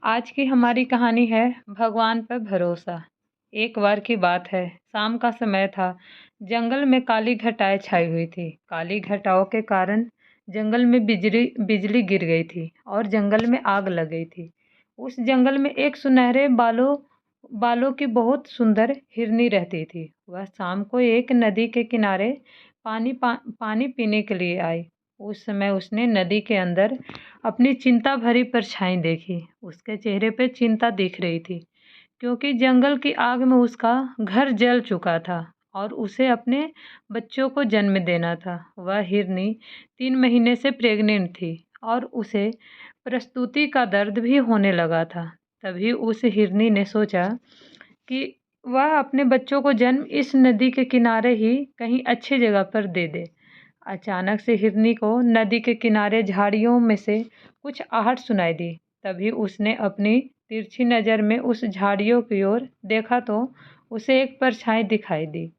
आज की हमारी कहानी है भगवान पर भरोसा। एक बार की बात है, शाम का समय था। जंगल में काली घटाएं छाई हुई थी। काली घटाओं के कारण जंगल में बिजली बिजली गिर गई थी और जंगल में आग लग गई थी। उस जंगल में एक सुनहरे बालों बालों की बहुत सुंदर हिरनी रहती थी। वह शाम को एक नदी के किनारे पानी पीने के लिए आई। उस समय उसने नदी के अंदर अपनी चिंता भरी परछाई देखी। उसके चेहरे पे चिंता दिख रही थी, क्योंकि जंगल की आग में उसका घर जल चुका था और उसे अपने बच्चों को जन्म देना था। वह हिरनी 3 महीने से प्रेग्नेंट थी और उसे प्रस्तुति का दर्द भी होने लगा था। तभी उस हिरनी ने सोचा कि वह अपने बच्चों को जन्म इस नदी के किनारे ही कहीं अच्छी जगह पर दे दे। अचानक से हिरनी को नदी के किनारे झाड़ियों में से कुछ आहट सुनाई दी। तभी उसने अपनी तिरछी नज़र में उस झाड़ियों की ओर देखा तो उसे एक परछाई दिखाई दी।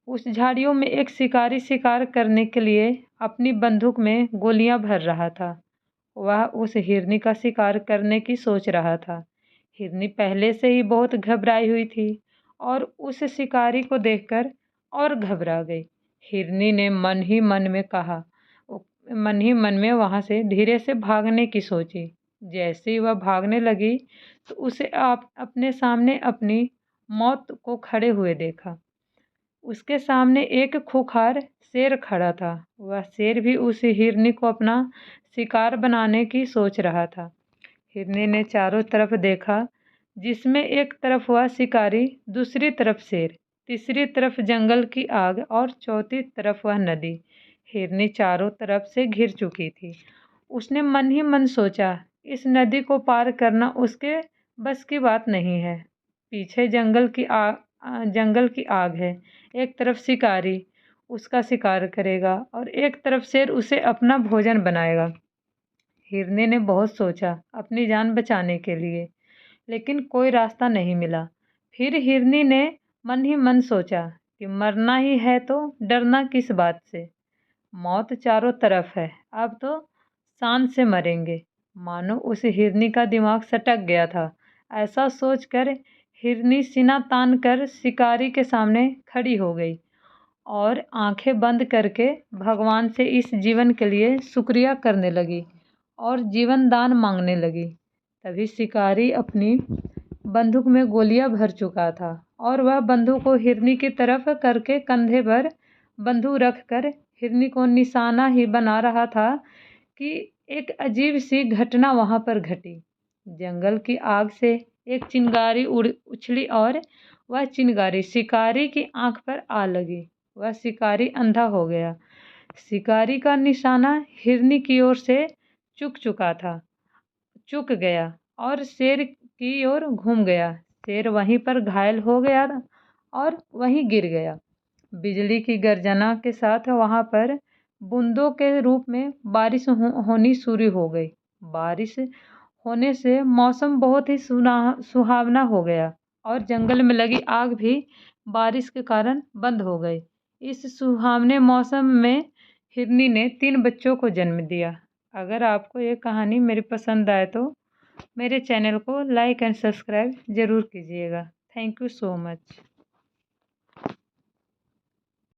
उस झाड़ियों में एक शिकारी शिकार करने के लिए अपनी बंदूक में गोलियां भर रहा था। वह उस हिरनी का शिकार करने की सोच रहा था। हिरनी पहले से ही बहुत घबराई हुई थी और उस शिकारी को देखकर और घबरा गई। हिरनी ने मन ही मन में वहाँ से धीरे से भागने की सोची। जैसे ही वह भागने लगी तो उसे आप अपने सामने अपनी मौत को खड़े हुए देखा। उसके सामने एक खूंखार शेर खड़ा था। वह शेर भी उस हिरनी को अपना शिकार बनाने की सोच रहा था। हिरनी ने चारों तरफ देखा, जिसमें एक तरफ वह शिकारी, दूसरी तरफ शेर, तीसरी तरफ जंगल की आग और चौथी तरफ वह नदी। हिरनी चारों तरफ से घिर चुकी थी। उसने मन ही मन सोचा, इस नदी को पार करना उसके बस की बात नहीं है। पीछे जंगल की आग है, एक तरफ शिकारी उसका शिकार करेगा और एक तरफ शेर उसे अपना भोजन बनाएगा। हिरनी ने बहुत सोचा अपनी जान बचाने के लिए, लेकिन कोई रास्ता नहीं मिला। फिर हिरनी ने मन ही मन सोचा कि मरना ही है तो डरना किस बात से। मौत चारों तरफ है, अब तो शान से मरेंगे। मानो उस हिरनी का दिमाग सटक गया था। ऐसा सोचकर हिरनी सीना तान कर शिकारी के सामने खड़ी हो गई और आंखें बंद करके भगवान से इस जीवन के लिए शुक्रिया करने लगी और जीवन दान मांगने लगी। तभी शिकारी अपनी बंदूक में गोलियां भर चुका था और वह बंदूक को हिरनी की तरफ करके कंधे पर बंदूक रखकर हिरनी को निशाना ही बना रहा था कि एक अजीब सी घटना वहां पर घटी। जंगल की आग से एक चिंगारी उछली और वह चिंगारी शिकारी की आंख पर आ लगी। वह शिकारी अंधा हो गया। शिकारी का निशाना हिरनी की ओर से चुक गया और शेर की ओर घूम गया। शेर वहीं पर घायल हो गया और वहीं गिर गया। बिजली की गर्जना के साथ वहां पर बूंदों के रूप में बारिश होनी शुरू हो गई। बारिश होने से मौसम बहुत ही सुहावना हो गया और जंगल में लगी आग भी बारिश के कारण बंद हो गई। इस सुहावने मौसम में हिरनी ने 3 बच्चों को जन्म दिया। अगर आपको ये कहानी मेरी पसंद आए तो मेरे चैनल को लाइक एंड सब्सक्राइब ज़रूर कीजिएगा। Thank you so much.